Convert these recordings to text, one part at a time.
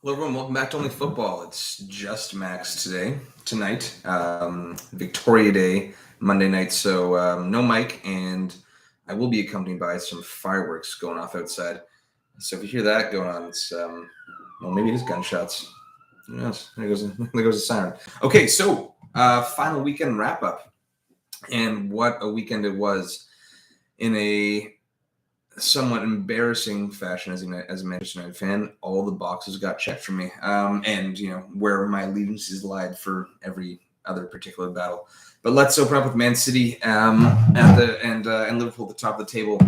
Hello, everyone. Welcome back to Only Football. It's just Max tonight. Victoria Day, Monday night. So no Mike, and I will be accompanied by some fireworks going off outside. So if you hear that going on, it's maybe it is gunshots. Who knows? There goes a siren. Okay, so final weekend wrap up, and what a weekend it was in a somewhat embarrassing fashion as a Manchester United fan. All the boxes got checked for me, and where my allegiances lied for every other particular battle. But let's open up with Man City and Liverpool at the top of the table,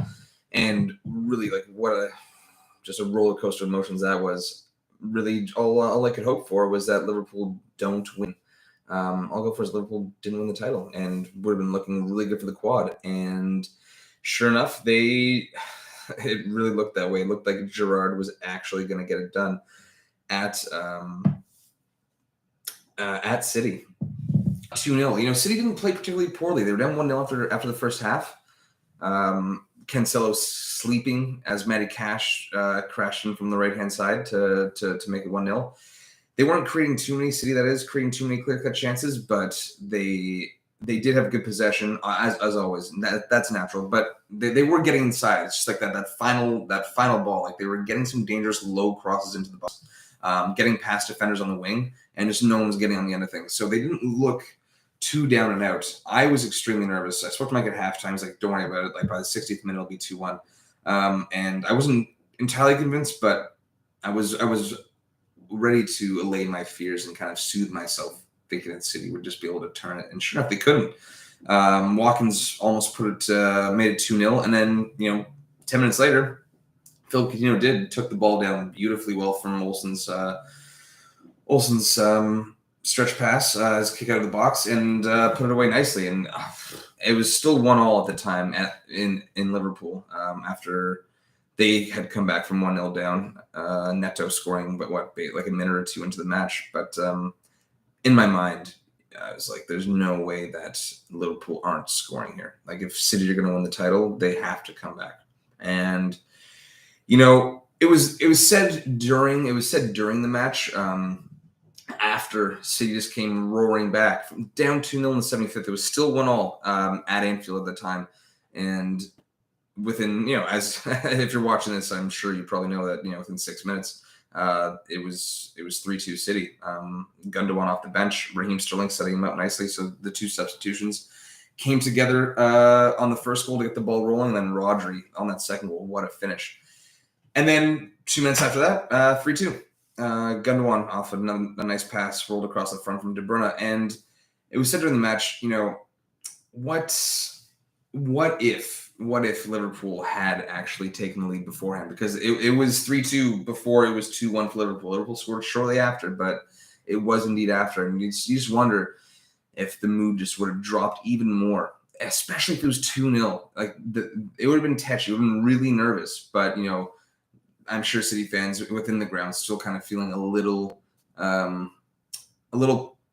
and really just a roller coaster of emotions that was. Really, all I could hope for was that Liverpool don't win. I'll go for is Liverpool didn't win the title and would have been looking really good for the quad. And sure enough, it really looked that way. It looked like Gerrard was actually going to get it done at City. 2-0. City didn't play particularly poorly. They were down 1-0 after the first half. Cancelo sleeping as Matty Cash crashed in from the right-hand side to make it 1-0. They weren't creating too many creating too many clear-cut chances, but they did have good possession as always. That's natural, but they were getting inside. It's just like that final ball. Like they were getting some dangerous low crosses into the box, getting past defenders on the wing, and just no one was getting on the end of things. So they didn't look too down and out. I was extremely nervous. I spoke to Mike at halftime. He's like, "Don't worry about it. Like by the 60th minute, it'll be 2-1." And I wasn't entirely convinced, but I was ready to allay my fears and kind of soothe myself, thinking that City would just be able to turn it. And sure enough, they couldn't. Watkins almost made it 2-0. And then, 10 minutes later, Phil Coutinho took the ball down beautifully well from Olsen's stretch pass, his kick out of the box, and put it away nicely. And it was still 1-1 at the time in Liverpool after they had come back from 1-0 down, Neto scoring, but like a minute or two into the match. But in my mind, I was like, there's no way that Liverpool aren't scoring here. Like if City are going to win the title, they have to come back. And, it was said during the match, after City just came roaring back from down 2-0 in the 75th. It was still 1-1 at Anfield at the time. And within, as if you're watching this, I'm sure you probably know that, within 6 minutes, it was 3-2 City. Gundogan off the bench, Raheem Sterling setting him up nicely. So the two substitutions came together on the first goal to get the ball rolling, and then Rodri on that second goal. What a finish. And then 2 minutes after that, 3-2. Gundogan off a nice pass rolled across the front from De Bruyne. And it was said during the match, what if Liverpool had actually taken the lead beforehand? Because it was 3-2 before it was 2-1 for Liverpool. Liverpool scored shortly after, but it was indeed after. And you just wonder if the mood just would have dropped even more, especially if it was 2-0. Like it would have been touchy. It would have been really nervous. But, I'm sure City fans within the ground still kind of feeling a little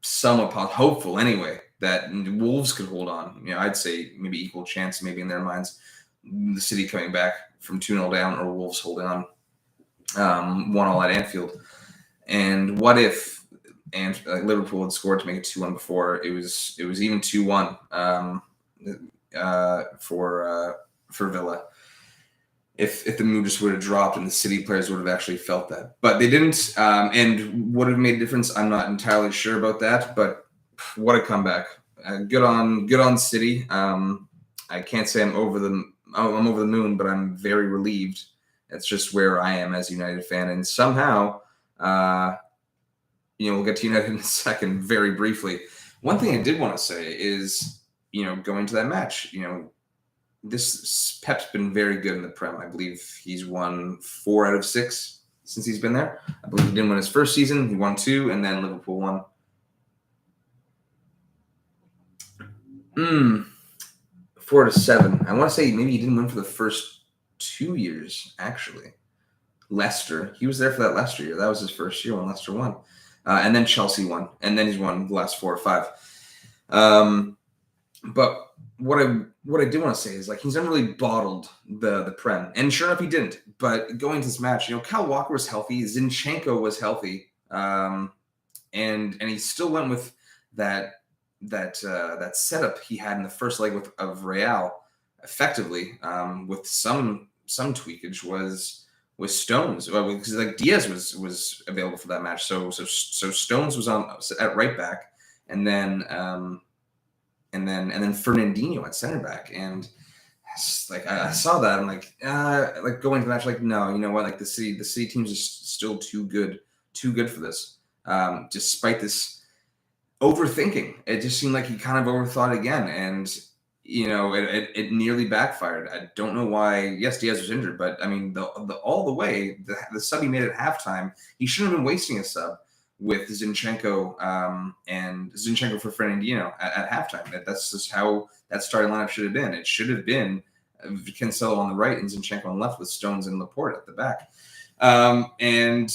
somewhat hopeful anyway that Wolves could hold on. I'd say maybe equal chance, maybe in their minds, the City coming back from 2-0 down or Wolves holding on 1-1 at Anfield. And what if Liverpool had scored to make it 2-1 before it was even 2-1 for Villa? If the mood just would have dropped and the City players would have actually felt that. But they didn't, and would have made a difference. I'm not entirely sure about that, but what a comeback. Good on City. I can't say I'm over the moon, but I'm very relieved. It's just where I am as a United fan. And somehow, we'll get to United in a second very briefly. One thing I did want to say is, going to that match, this Pep's been very good in the Prem. I believe he's won 4 out of 6 since he's been there. I believe he didn't win his first season. He won 2, and then Liverpool won. 4 out of 7. I want to say maybe he didn't win for the first 2 years, actually. Leicester. He was there for that Leicester year. That was his first year when Leicester won. And then Chelsea won. And then he's won the last 4 or 5. But what I do want to say is, like, he's never really bottled the Prem, and sure enough, he didn't. But going to this match, Kyle Walker was healthy, Zinchenko was healthy, and he still went with that setup he had in the first leg of Real, effectively, with some tweakage was Stones, because like Diaz was available for that match, so Stones was on at right back, and then Fernandinho at center back, and like I saw that, I'm like going to the match, like, no, you know what, like the city teams are still too good for this, despite this overthinking. It just seemed like he kind of overthought again, and it nearly backfired. I don't know why. Yes, Diaz was injured, but I mean, all the way, the sub he made at halftime, he shouldn't have been wasting a sub with Zinchenko, and Zinchenko for Fernandinho at halftime. That's just how that starting lineup should have been. It should have been Cancelo on the right and Zinchenko on the left, with Stones and Laporte at the back. And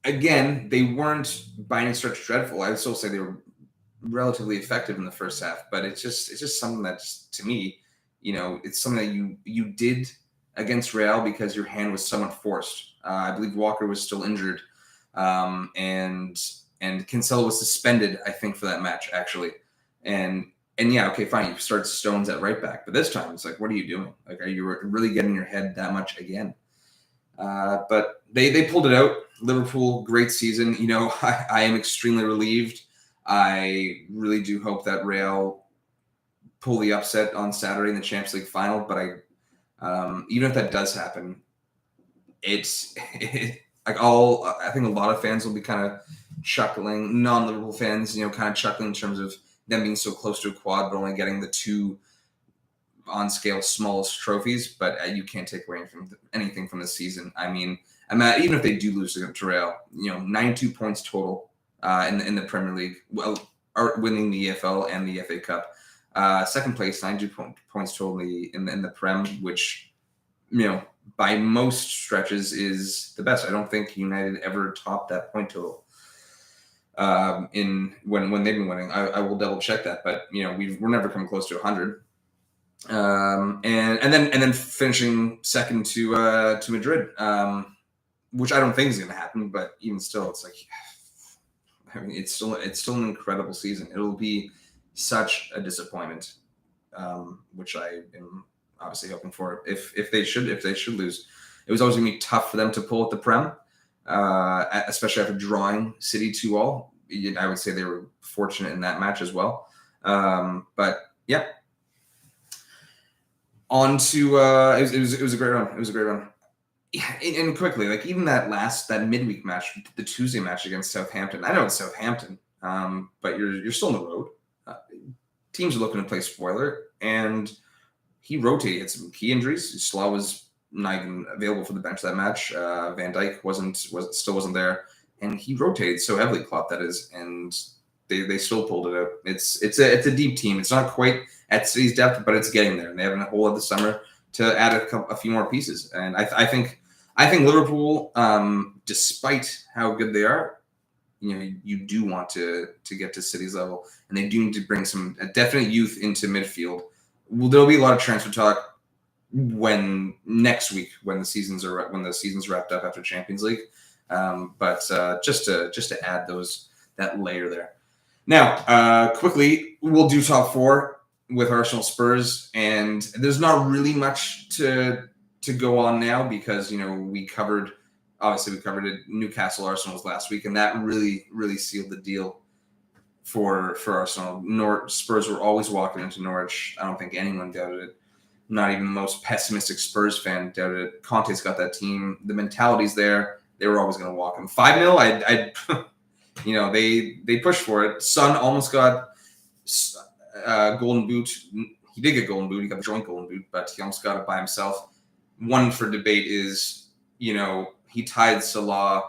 again, they weren't by any stretch dreadful. I would still say they were relatively effective in the first half, but it's just something that, just, to me, it's something that you did against Real because your hand was somewhat forced. I believe Walker was still injured, and Cancelo was suspended, I think, for that match, actually. And yeah, okay, fine, you start Stones at right back, but this time it's like, what are you doing? Like, are you really getting your head that much again? But they pulled it out. Liverpool, great season. I am extremely relieved. I really do hope that Real pull the upset on Saturday in the Champions League final. But even if that does happen, it's like I think a lot of fans will be kind of chuckling. Non-Liverpool fans, kind of chuckling in terms of them being so close to a quad, but only getting the two on scale smallest trophies. But you can't take away anything from this season. I mean, even if they do lose to Real, 92 points total in the Premier League, are winning the EFL and the FA Cup. Second place, 92 points total in the Prem, which by most stretches is the best. I don't think United ever topped that point total in when they've been winning. I will double check that, but we're never coming close to 100. And then finishing second to Madrid, which I don't think is going to happen, but even still, it's like, I mean, it's still an incredible season. It'll be such a disappointment, which I am obviously hoping for. If they should lose, it was always going to be tough for them to pull at the Prem, especially after drawing City 2-all. I would say they were fortunate in that match as well. But yeah, on to it was a great run. It was a great run. Yeah, and quickly, like even that midweek match, the Tuesday match against Southampton. I know it's Southampton, but you're still on the road. Teams are looking to play spoiler, and he rotated some key injuries. Slaw was not even available for the bench that match. Van Dijk still wasn't there, and he rotated so heavily, Klopp, that is, and they still pulled it out. It's a deep team. It's not quite at City's depth, but it's getting there, and they have a whole other summer to add a few more pieces. And I think Liverpool, despite how good they are, you do want to get to City's level, and they do need to bring some definite youth into midfield. There'll be a lot of transfer talk next week when the season's wrapped up after Champions League. But just to add that layer there. Now, quickly, we'll do top four with Arsenal Spurs, and there's not really much to go on now because we covered it. Newcastle Arsenal last week, and that really sealed the deal for Arsenal. Spurs were always walking into Norwich. I don't think anyone doubted it. Not even the most pessimistic Spurs fan doubted it. Conte's got that team. The mentality's there. They were always going to walk them 5-0. They pushed for it. Son almost got golden boot. He did get golden boot. He got a joint golden boot, but he almost got it by himself. One for debate is, he tied Salah.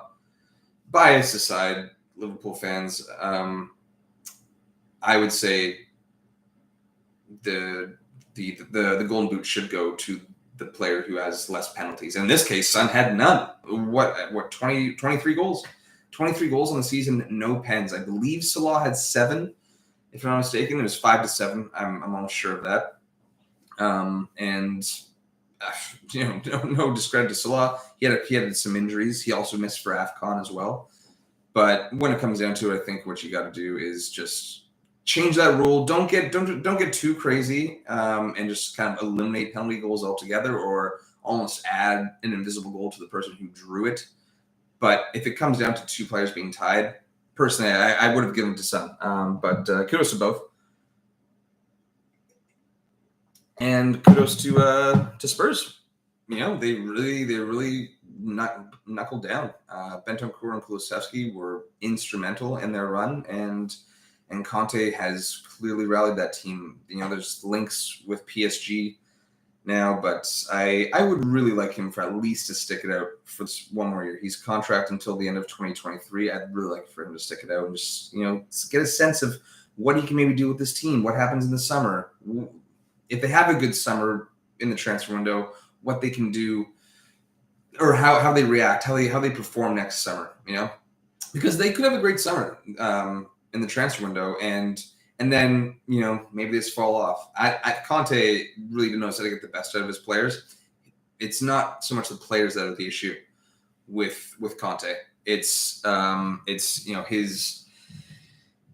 Bias aside, Liverpool fans, I would say the golden boot should go to the player who has less penalties. In this case, Son had none. What 23 goals? 23 goals on the season, no pens. I believe Salah had 7. if I'm not mistaken. It was 5-7. I'm almost sure of that. And no discredit to Salah. He had some injuries. He also missed for AFCON as well. But when it comes down to it, I think what you got to do is just change that rule. Don't get too crazy, and just kind of eliminate penalty goals altogether, or almost add an invisible goal to the person who drew it. But if it comes down to two players being tied, personally, I would have given it to Son. But kudos to both, and kudos to Spurs. They really knuckled down. Bentancur and Kulusevski were instrumental in their run, and Conte has clearly rallied that team. There's links with PSG now, but I would really like him for at least to stick it out for one more year. He's contract until the end of 2023. I'd really like for him to stick it out and just get a sense of what he can maybe do with this team. What happens in the summer? If they have a good summer in the transfer window, what they can do, or how they react, how they perform next summer, because they could have a great summer in the transfer window, and then maybe they just fall off. Conte really knows how to get the best out of his players. It's not so much the players that are the issue with Conte. It's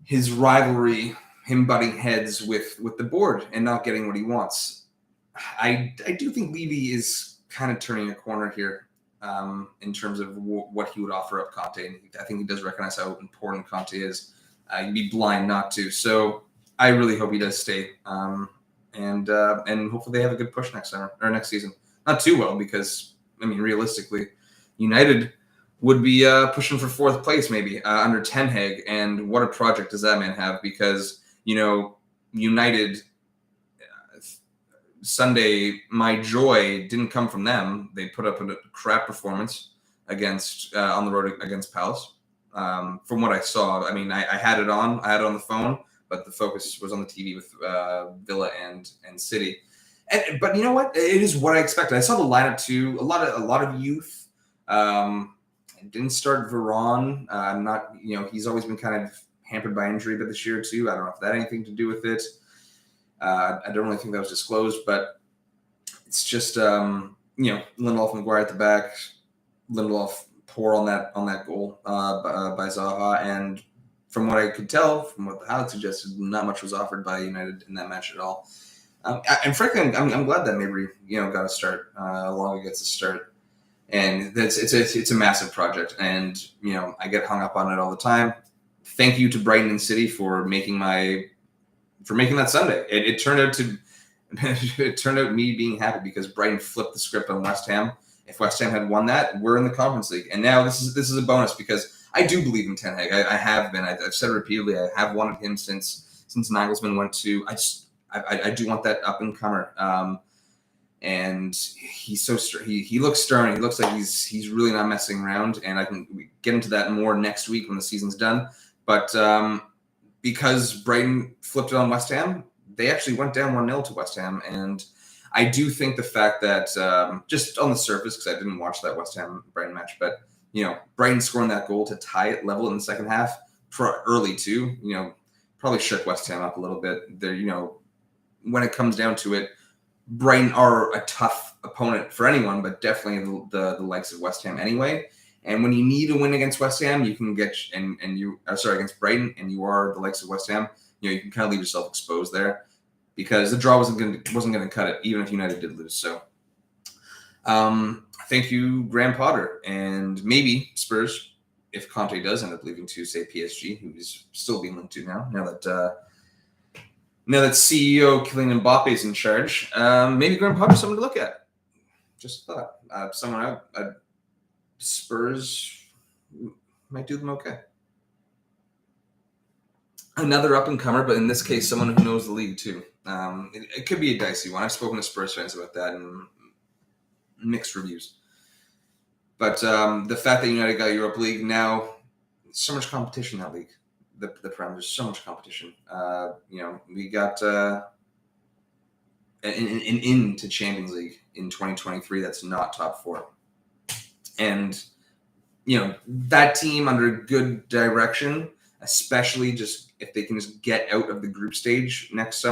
his rivalry, him butting heads with the board and not getting what he wants. I do think Levy is kind of turning a corner here in terms of what he would offer up Conte. And I think he does recognize how important Conte is. You'd be blind not to. So I really hope he does stay. And hopefully they have a good push next summer or next season. Not too well, because realistically, United would be pushing for fourth place maybe under Ten Hag. And what a project does that man have? Because United. Sunday, my joy didn't come from them. They put up a crap performance against on the road against Palace. From what I saw, I had it on. I had it on the phone, but the focus was on the TV with Villa and City. But you know what? It is what I expected. I saw the lineup too. A lot of youth. Didn't start Varane. Not he's always been kind of hampered by injury, but this year too. I don't know if that had anything to do with it. I don't really think that was disclosed, but it's just Lindelof and Maguire at the back. Lindelof poor on that goal by Zaha, and from what I could tell, from what the highlights suggested, not much was offered by United in that match at all. And frankly, I'm glad that Mabry got a start. Longa gets a start, and it's a massive project, and I get hung up on it all the time. Thank you to Brighton and City for making that Sunday. It turned out me being happy, because Brighton flipped the script on West Ham. If West Ham had won that, we're in the Conference League. And now this is a bonus, because I do believe in Ten Hag. I have been. I've said repeatedly, I have wanted him since Nagelsmann went to. I do want that up and comer. And he's so he looks stern. He looks like he's really not messing around. And I can get into that more next week when the season's done. But because Brighton flipped it on West Ham, they actually went down 1-0 to West Ham. And I do think the fact that, just on the surface, because I didn't watch that West Ham-Brighton match, but, Brighton scoring that goal to tie it level in the second half, early too, probably shook West Ham up a little bit. They're, when it comes down to it, Brighton are a tough opponent for anyone, but definitely the likes of West Ham anyway. And when you need a win against West Ham, you can get against Brighton, and you are the likes of West Ham. You can kind of leave yourself exposed there, because the draw wasn't going to cut it, even if United did lose. So, thank you, Graham Potter, and maybe Spurs, if Conte does end up leaving to say PSG, who is still being linked to now that CEO Kylian Mbappe is in charge. Maybe Graham Potter's someone to look at. Just thought someone out. Spurs might do them okay. Another up-and-comer, but in this case, someone who knows the league too. It could be a dicey one. I've spoken to Spurs fans about that and mixed reviews. But the fact that United got Europa League now, so much competition in that league. The Prem, there's so much competition. We got an into Champions League in 2023 that's not top four. And, that team under good direction, especially just if they can just get out of the group stage next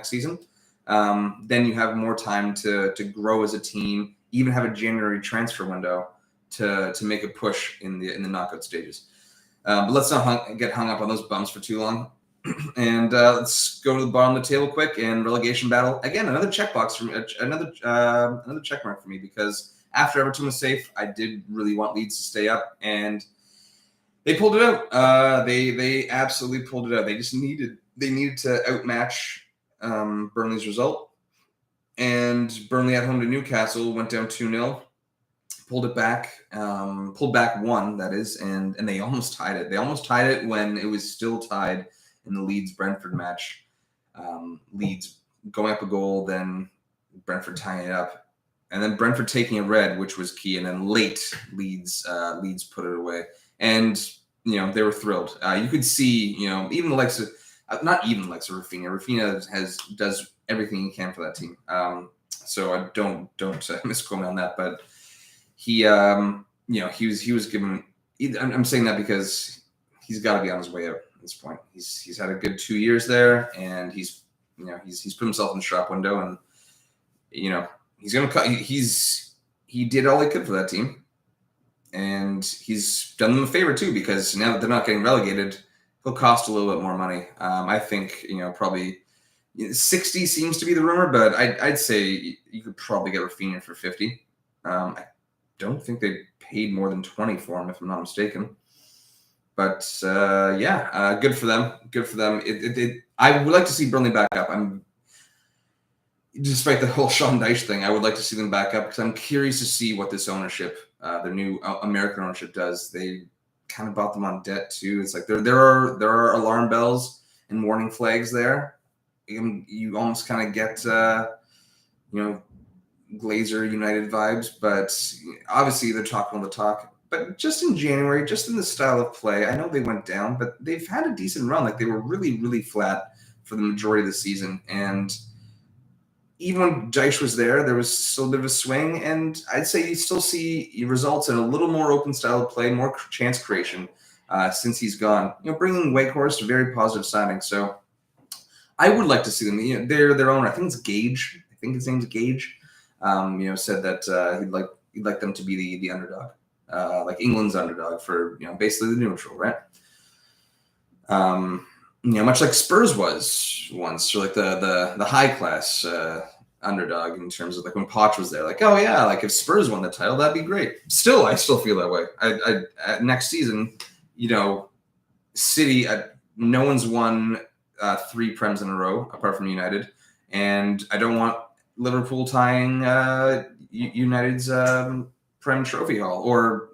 season. Then you have more time to grow as a team, even have a January transfer window to make a push in the knockout stages. But let's not get hung up on those bumps for too long. And let's go to the bottom of the table quick. And relegation battle again, another checkbox for me, another check mark for me, because after Everton was safe, I did really want Leeds to stay up, and they pulled it out. They absolutely pulled it out. They needed to outmatch Burnley's result, and Burnley at home to Newcastle went down 2-0. Pulled back one, that is, and they almost tied it. They almost tied it when it was still tied in the Leeds-Brentford match. Leeds going up a goal, then Brentford tying it up, and then Brentford taking a red, which was key, and then late Leeds put it away. And, they were thrilled. You could see, even the likes of, not even the likes of Rafinha. Rafinha does everything he can for that team. So I don't misquote me on that, but he was given. I'm saying that because he's got to be on his way out at this point. He's had a good 2 years there, and he's put himself in the shop window, and he's gonna cut. He did all he could for that team, and he's done them a favor too, because now that they're not getting relegated, he'll cost a little bit more money. I think probably 60 seems to be the rumor, but I'd say you could probably get Rafinha for 50. I don't think they paid more than 20 for him, if I'm not mistaken. But good for them. Good for them. I would like to see Burnley back up. Despite the whole Sean Dyche thing, I would like to see them back up, because I'm curious to see what this ownership, their new American ownership, does. They kind of bought them on debt too. It's like there are alarm bells and warning flags there. You almost kind of get Glazer United vibes, but obviously they're talking all the talk. But just in January, just in the style of play, I know they went down, but they've had a decent run. Like, they were really, really flat for the majority of the season. And even when Dyche was there was still a bit of a swing. And I'd say you still see results in a little more open style of play, more chance creation since he's gone. Bringing Wakehorst, a very positive signing. So I would like to see them. Their owner, I think it's Gage. I think his name's Gage. Said that he'd like them to be the underdog. Like England's underdog for basically the neutral, right? Much like Spurs was once, or like the high class underdog, in terms of like when Poch was there. Like, oh yeah, like if Spurs won the title, that'd be great. I still feel that way. I next season, City, no one's won 3 Prems in a row apart from United, and I don't want Liverpool tying United's Prem Trophy haul, or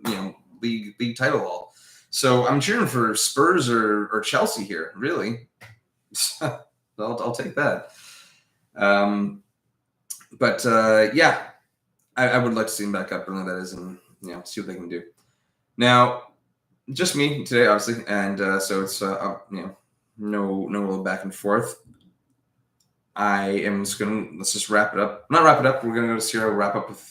league title haul. So I'm cheering for Spurs or Chelsea here, really. I'll take that. I would like to see them back up, that is, and see what they can do. Now, just me today, obviously, and so it's no back and forth. Let's just wrap it up. Not wrap it up. We're going to go to Serie A. Wrap up with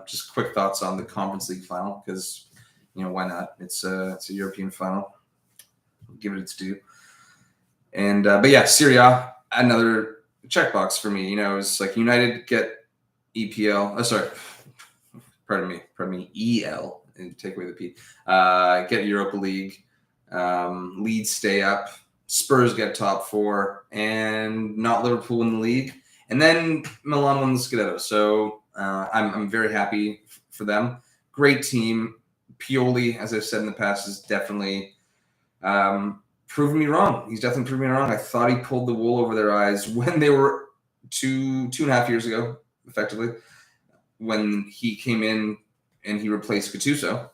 just quick thoughts on the Conference League final, because, why not? It's a European final. Give it its due. And, Serie A, another checkbox for me. It's like United get EPL. Pardon me, EL, and take away the P. Get Europa League. Leeds stay up. Spurs get top 4, and not Liverpool win the league, and then Milan wins Scudetto. So I'm very happy for them. Great team. Pioli, as I've said in the past, is definitely proven me wrong. He's definitely proven me wrong. I thought he pulled the wool over their eyes when they were two and a half years ago, effectively, when he came in and he replaced Gattuso,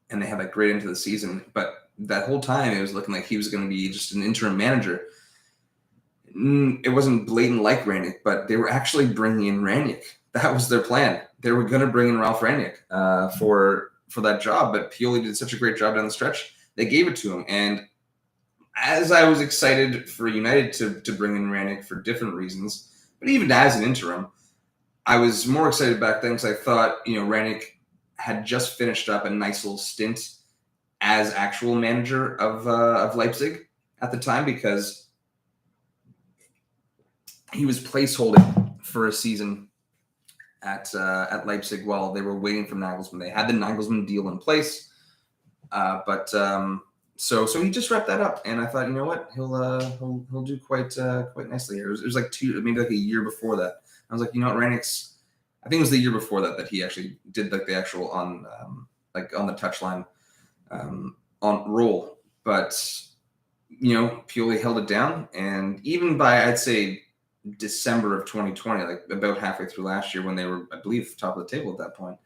and they had that great into the season, but that whole time it was looking like he was going to be just an interim manager. It wasn't blatant like Rangnick, but they were actually bringing in Rangnick. That was their plan. They were going to bring in Ralph Rangnick for that job, but Pioli did such a great job down the stretch. They gave it to him, and as I was excited for United to bring in Rangnick for different reasons, but even as an interim, I was more excited back then because I thought Rangnick had just finished up a nice little stint as actual manager of Leipzig at the time, because he was placeholding for a season at Leipzig while they were waiting for Nagelsmann. They had the Nagelsmann deal in place, so he just wrapped that up, and I thought, you know what, he'll do quite nicely here. It was like maybe like a year before that. I was like, you know what, Rangnick's, I think it was the year before that he actually did like the actual on the touchline on roll, but Pioli held it down, and even by, I'd say, December of 2020, like about halfway through last year when they were, I believe, top of the table at that point.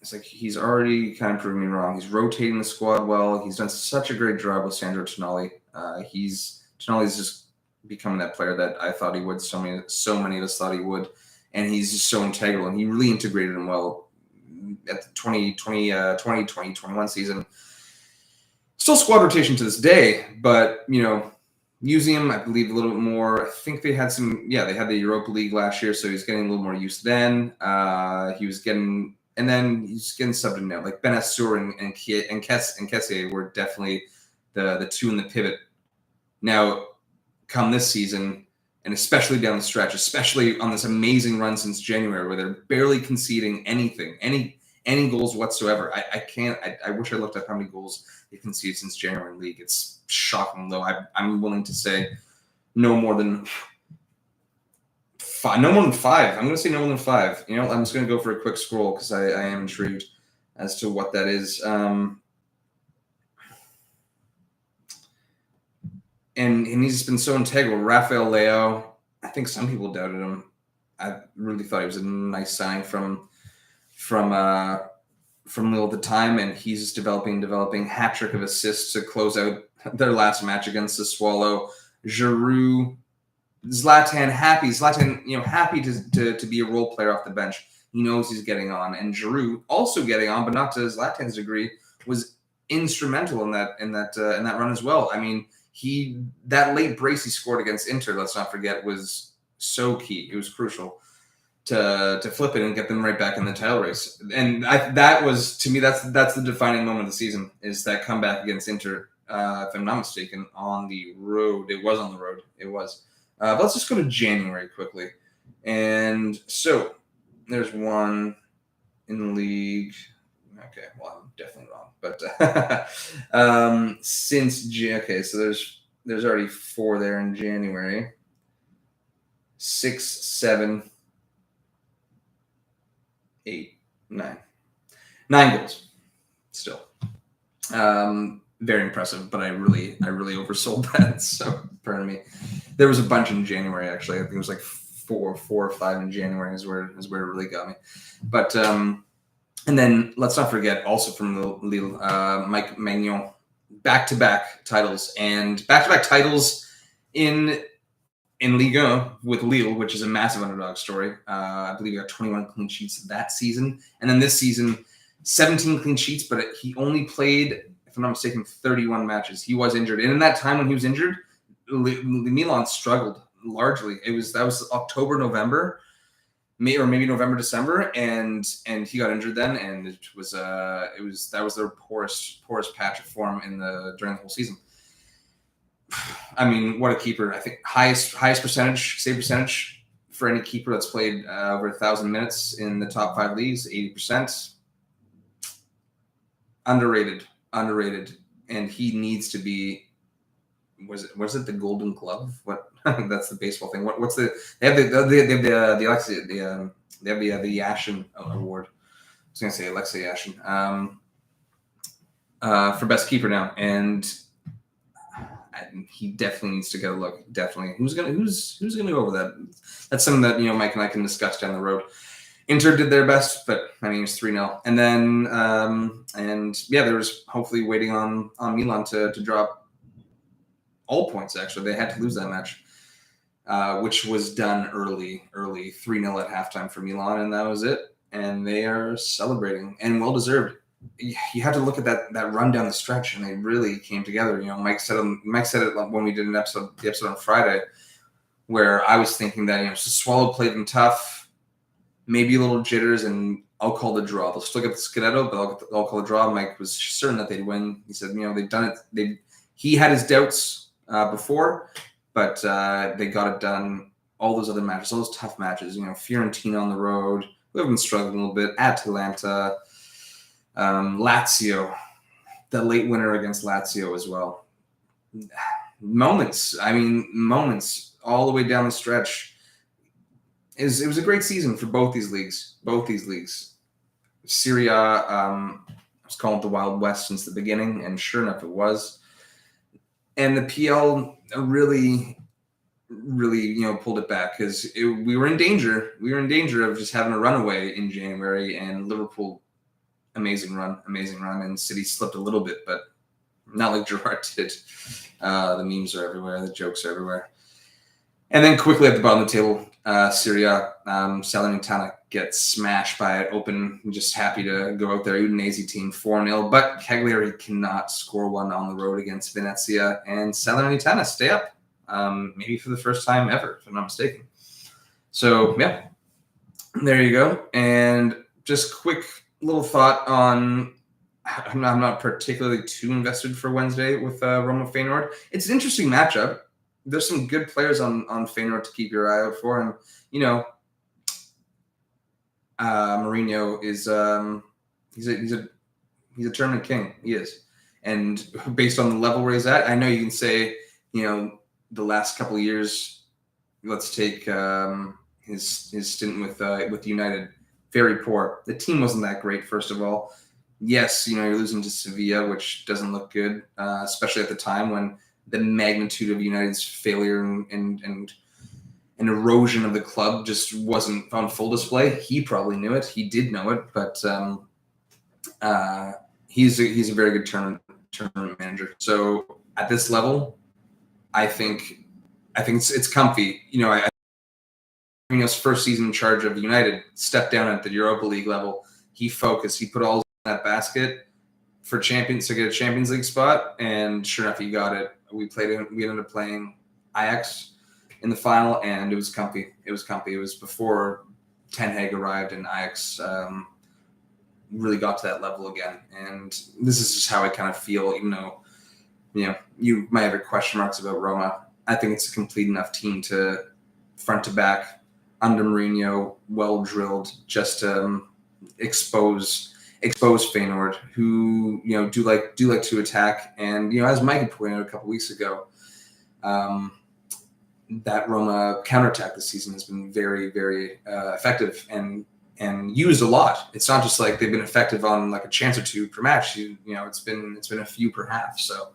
It's like he's already kind of proving me wrong. He's rotating the squad well. He's done such a great job with Sandro Tonali. Tonali's just becoming that player that I thought he would. So many of us thought he would, and he's just so integral. And he really integrated him well at the 2021 season. Still squad rotation to this day, but using him, I believe, a little bit more. I think they had they had the Europa League last year, so he's getting a little more used then. He's getting subbed in now. Like Benassur and Kessie were definitely the two in the pivot. Now, come this season, and especially down the stretch, especially on this amazing run since January, where they're barely conceding anything, any goals whatsoever. I wish I looked up how many goals they conceded since January in the league. It's shocking, though. I'm willing to say no more than 5. No more than 5. I'm going to say no more than 5. I'm just going to go for a quick scroll because I am intrigued as to what that is. And he's just been so integral. Rafael Leao, I think some people doubted him. I really thought he was a nice signing from Lille at the time, and he's just developing. Hat trick of assists to close out their last match against the Swallow. Giroud, Zlatan happy to be a role player off the bench. He knows he's getting on, and Giroud also getting on, but not to Zlatan's degree, was instrumental in that run as well. I mean, that late brace he scored against Inter, let's not forget, was so key. It was crucial to flip it and get them right back in the title race. And that was, to me, that's the defining moment of the season, is that comeback against Inter. If I'm not mistaken, on the road. It was on the road. It was. But let's just go to January quickly. And so there's one in the league. Okay, well, I'm definitely wrong. But so there's already 4 there in January. 6, 7, 8, 9. 9 goals still. Very impressive, but I really oversold that. So pardon me. There was a bunch in January, actually. I think it was like 4 or 5 in January is where it really got me. But and then let's not forget, also from Lille, Mike Maignan, back-to-back titles, and back-to-back titles in Ligue 1 with Lille, which is a massive underdog story. I believe he got 21 clean sheets that season, and then this season, 17 clean sheets, but he only played, if I'm not mistaken, 31 matches. He was injured, and in that time when he was injured, Milan struggled largely. That was October, November, maybe November, December, and he got injured then, and that was their poorest patch of form during the whole season. I mean, what a keeper! I think highest save percentage for any keeper that's played over 1,000 minutes in the top 5 leagues, 80%. Underrated, and he needs to be. Was it the Golden Glove? What? That's the baseball thing. What's the? They have the Yashin award. I was gonna say Alexei Yashin for best keeper now, and he definitely needs to get a look. Definitely, who's gonna go over that? That's something that Mike and I can discuss down the road. Inter did their best, but I mean it's 3-0, and then there was hopefully waiting on Milan to drop all points. Actually, they had to lose that match, which was done early 3-0 at halftime for Milan, and that was it. And they are celebrating, and well deserved. You have to look at that run down the stretch, and they really came together. Mike said it when we did the episode on Friday, where I was thinking that Swallow played them tough. maybe a little jitters, and I'll call the draw. They'll still get the Scudetto, but I'll call the draw. Mike was certain that they'd win. He said, they've done it. He had his doubts before, but they got it done. All those other matches, all those tough matches, Fiorentina on the road, we've been struggling a little bit. Atalanta, Lazio, the late winner against Lazio as well. Moments all the way down the stretch. It was a great season for both these leagues. Serie A, I was calling it the Wild West since the beginning, and sure enough, it was. And the PL really pulled it back because we were in danger. We were in danger of just having a runaway in January, and Liverpool, amazing run, and City slipped a little bit, but not like Gerrard did. The memes are everywhere, the jokes are everywhere. And then quickly at the bottom of the table, Serie A, Salernitana gets smashed by it. Open, just happy to go out there. Udinese team 4-0, but Cagliari cannot score one on the road against Venezia, and Salernitana stay up, maybe for the first time ever, if I'm not mistaken. So yeah, there you go. And just quick little thought on. I'm not particularly too invested for Wednesday with Roma Feyenoord. It's an interesting matchup. There's some good players on Feyenoord to keep your eye out for, and Mourinho is he's a tournament king. He is, and based on the level where he's at, I know you can say the last couple of years. Let's take his stint with United. Very poor. The team wasn't that great. First of all, yes, you're losing to Sevilla, which doesn't look good, especially at the time when the magnitude of United's failure and erosion of the club just wasn't on full display. He probably knew it. He did know it, but he's a very good tournament manager. So at this level, I think it's comfy. Mourinho's first season in charge of United, stepped down at the Europa League level. He focused. He put all in that basket for Champions to get a Champions League spot, and sure enough, he got it. We ended up playing Ajax in the final, and it was comfy. It was before Ten Hag arrived, and Ajax really got to that level again. And this is just how I kind of feel, even though you might have your question marks about Roma. I think it's a complete enough team to front to back under Mourinho, well drilled, just to expose Feyenoord, who do like to attack. And as Mike had pointed out a couple weeks ago, that Roma counterattack this season has been very, very effective and used a lot. It's not just like they've been effective on like a chance or two per match. It's been a few per half. So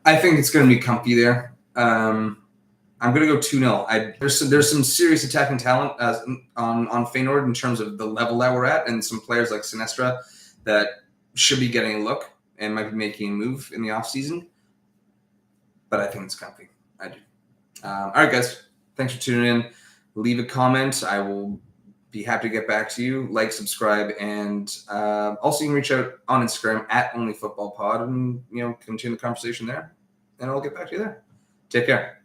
I think it's going to be comfy there. I'm going to go 2-0. There's some serious attacking talent on Feyenoord in terms of the level that we're at, and some players like Sinestra that should be getting a look and might be making a move in the offseason. But I think it's comfy. I do. All right, guys. Thanks for tuning in. Leave a comment. I will be happy to get back to you. Like, subscribe, and also you can reach out on Instagram @OnlyFootballPod and continue the conversation there. And I'll get back to you there. Take care.